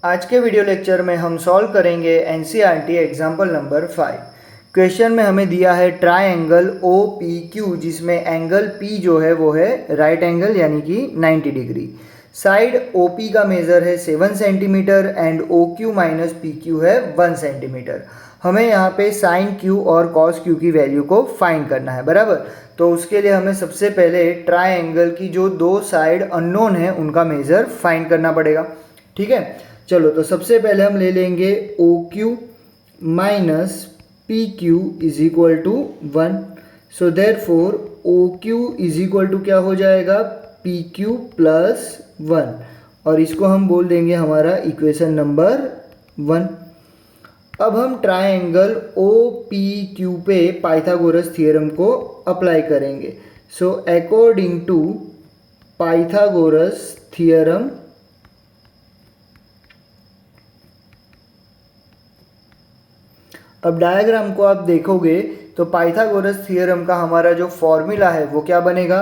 आज के video lecture में हम सॉल्व करेंगे एनसीईआरटी एग्जाम्पल नंबर 5। क्वेश्चन में हमें दिया है ट्राइंगल ओ पी क्यू, जिसमें एंगल पी जो है वो है राइट एंगल यानी कि 90 डिग्री। साइड ओ पी का मेज़र है 7 centimetre and O Q minus P Q है 1 सेंटीमीटर। हमें यहाँ पे साइन क्यू और कॉस क्यू की वैल्यू को फाइंड करना है, बराबर। तो उसके लिए हमें सबसे पहले ट्राइंगल की जो दो साइड अननोन है उनका मेज़र फाइंड करना पड़ेगा, ठीक है। चलो, तो सबसे पहले हम ले लेंगे O Q minus P Q is equal to 1। So therefore O Q is equal to क्या हो जाएगा, पी क्यू प्लस 1, और इसको हम बोल देंगे हमारा इक्वेशन नंबर 1। अब हम ट्राइंगल ओ पी क्यू पे पाइथागोरस थ्योरम को अप्लाई करेंगे। So according to Pythagoras theorem, अब डायग्राम को आप देखोगे तो पाइथागोरस थ्योरम का हमारा जो फॉर्मूला है वो क्या बनेगा,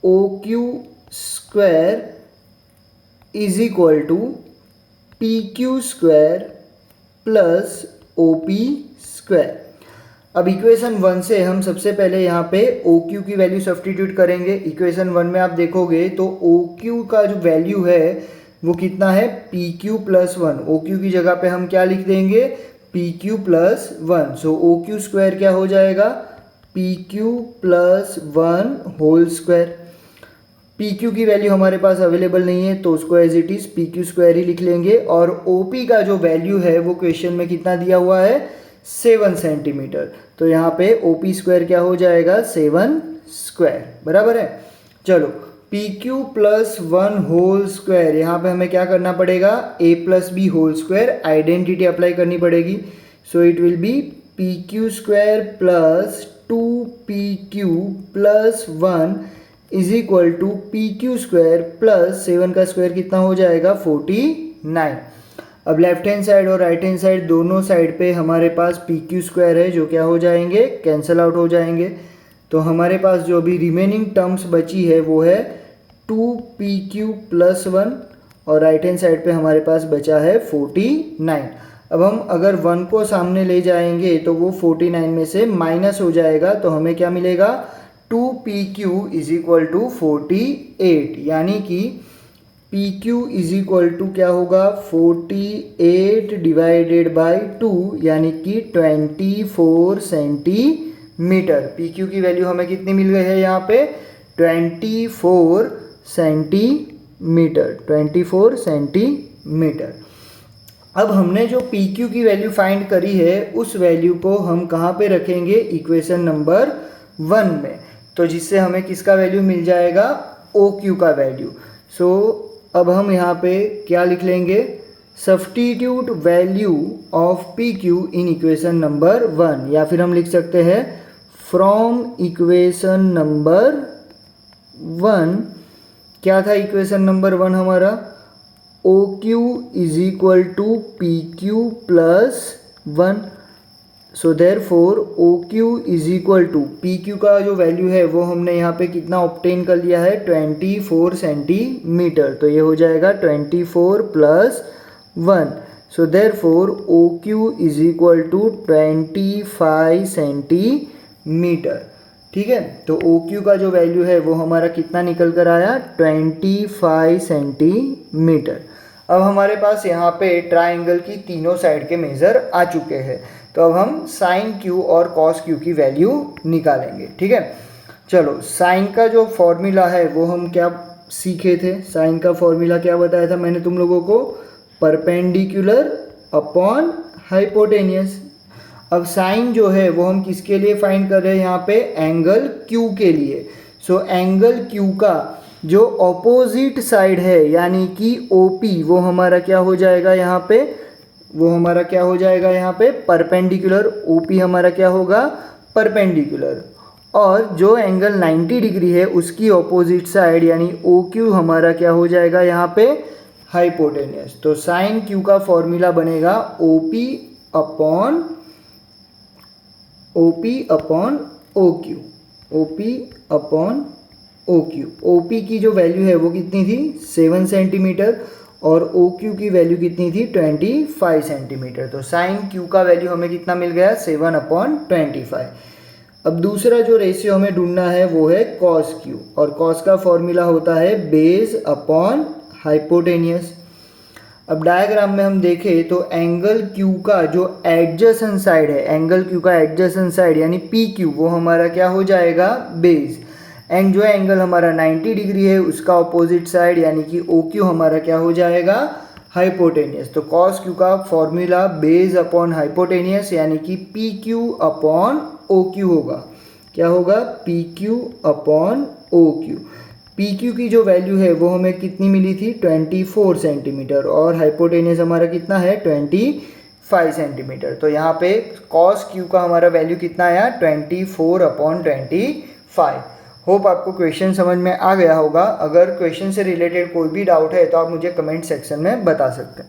O Q square is equal to P Q square plus O P square. अब इक्वेशन 1 से हम सबसे पहले यहाँ पे ओ क्यू की वैल्यू सब्स्टिट्यूट करेंगे। इक्वेशन 1 में आप देखोगे तो ओ क्यू का जो वैल्यू है वो कितना है, P Q plus 1। O Q की जगह पे हम क्या लिख देंगे, P Q plus 1। So O Q square क्या हो जाएगा, P Q plus 1 whole square. P Q की वैल्यू हमारे पास अवेलेबल नहीं है तो उसको as it is P Q square ही लिख लेंगे। और ओ पी का जो वैल्यू है वो क्वेश्चन में कितना दिया हुआ है, 7 सेंटीमीटर। तो यहाँ पे ओ पी स्क्वायर क्या हो जाएगा, 7 स्क्वायर, बराबर है। चलो, P Q plus 1 whole square, यहाँ पे हमें क्या करना पड़ेगा, A plus B whole square identity apply करनी पड़ेगी। So it will be P Q square plus 2pq plus 1 is equal to P Q square plus 7 का स्क्वायर कितना हो जाएगा, 49। अब लेफ्ट हैंड साइड और राइट हैंड साइड दोनों साइड पे हमारे पास पी क्यू स्क्वायर है जो क्या हो जाएंगे, कैंसिल आउट हो जाएंगे। तो हमारे पास जो भी रिमेनिंग टर्म्स बची है वो है 2pq प्लस 1, और राइट हैंड साइड पे हमारे पास बचा है 49। अब हम अगर 1 को सामने ले जाएंगे तो वो 49 में से माइनस हो जाएगा, तो हमें क्या मिलेगा, 2pq इज इक्वल टू 48, यानी कि pq इज इक्वल टू क्या होगा, 48 डिवाइडेड बाई 2, यानी कि 24 सेंटीमीटर। pq की वैल्यू हमें कितनी मिल गई है यहाँ पे, 24 सेंटीमीटर, 24 सेंटीमीटर। अब हमने जो pq की वैल्यू फाइंड करी है उस वैल्यू को हम कहाँ पे रखेंगे, इक्वेशन नंबर 1 में, तो जिससे हमें किसका वैल्यू मिल जाएगा, ओ क्यू का वैल्यू। सो अब हम यहाँ पे क्या लिख लेंगे, substitute value of P Q in equation number 1, या फिर हम लिख सकते हैं फ्रॉम इक्वेशन नंबर 1। क्या था इक्वेशन नंबर 1 हमारा, O Q is equal to P Q plus 1। So therefore O Q is equal to P Q का जो वैल्यू है वो हमने यहाँ पे कितना ऑब्टेन कर लिया है, 24 सेंटीमीटर। तो ये हो जाएगा 24 plus 1। So therefore O Q is equal to 25 centimetre, ठीक है। तो ओ क्यू का जो वैल्यू है वो हमारा कितना निकल कर आया, 25 सेंटीमीटर। अब हमारे पास यहाँ पे ट्राइंगल की तीनों साइड के मेज़र आ चुके हैं, तो अब हम साइन क्यू और कॉस क्यू की वैल्यू निकालेंगे, ठीक है। चलो, साइन का जो फॉर्मूला है वो हम क्या सीखे थे, साइन का फॉर्मूला क्या बताया था मैंने तुम लोगों को, परपेंडिकुलर अपॉन हाइपोटेनियस। अब साइन जो है वो हम किसके लिए फाइंड कर रहे हैं, यहाँ पे एंगल क्यू के लिए। सो एंगल क्यू का जो ऑपोजिट साइड है यानी कि ओ पी, वो हमारा क्या हो जाएगा यहाँ पे, वो हमारा क्या हो जाएगा यहाँ पे, परपेंडिकुलर। ओ पी हमारा क्या होगा, परपेंडिकुलर। और जो एंगल 90 डिग्री है उसकी ऑपोजिट साइड यानी ओ क्यू हमारा क्या हो जाएगा यहाँ पे, हाइपोटेनियस। तो साइन क्यू का फॉर्मूला बनेगा O P upon O Q, O P upon O Q. O P की जो वैल्यू है वो कितनी थी, 7 सेंटीमीटर, और ओ क्यू की वैल्यू कितनी थी 25 सेंटीमीटर। तो साइन क्यू का वैल्यू हमें कितना मिल गया 7/25। अब दूसरा जो रेशियो हमें ढूंढना है वो है कॉस क्यू, और कॉस का फॉर्मूला होता है बेस अपॉन हाइपोटेनियस। अब डायग्राम में हम देखें तो एंगल क्यू का जो एडजेसेंट साइड है, एंगल क्यू का एडजेसेंट साइड यानी पी क्यू, वो हमारा क्या हो जाएगा बेस। एंड जो एंगल हमारा 90 डिग्री है उसका ऑपोजिट साइड यानी कि ओ क्यू हमारा क्या हो जाएगा हाइपोटेनियस। तो कॉस क्यू का फॉर्मूला बेस अपॉन हाइपोटेनियस यानी कि P Q upon O Q होगा। क्या होगा P Q upon O Q. P Q की जो वैल्यू है वो हमें कितनी मिली थी 24 सेंटीमीटर, और हाइपोटेनियस हमारा कितना है 25 सेंटीमीटर। तो यहाँ पे कॉस क्यू का हमारा वैल्यू कितना आया 24/25। होप आपको क्वेश्चन समझ में आ गया होगा। अगर क्वेश्चन से रिलेटेड कोई भी डाउट है तो आप मुझे कमेंट सेक्शन में बता सकते हैं।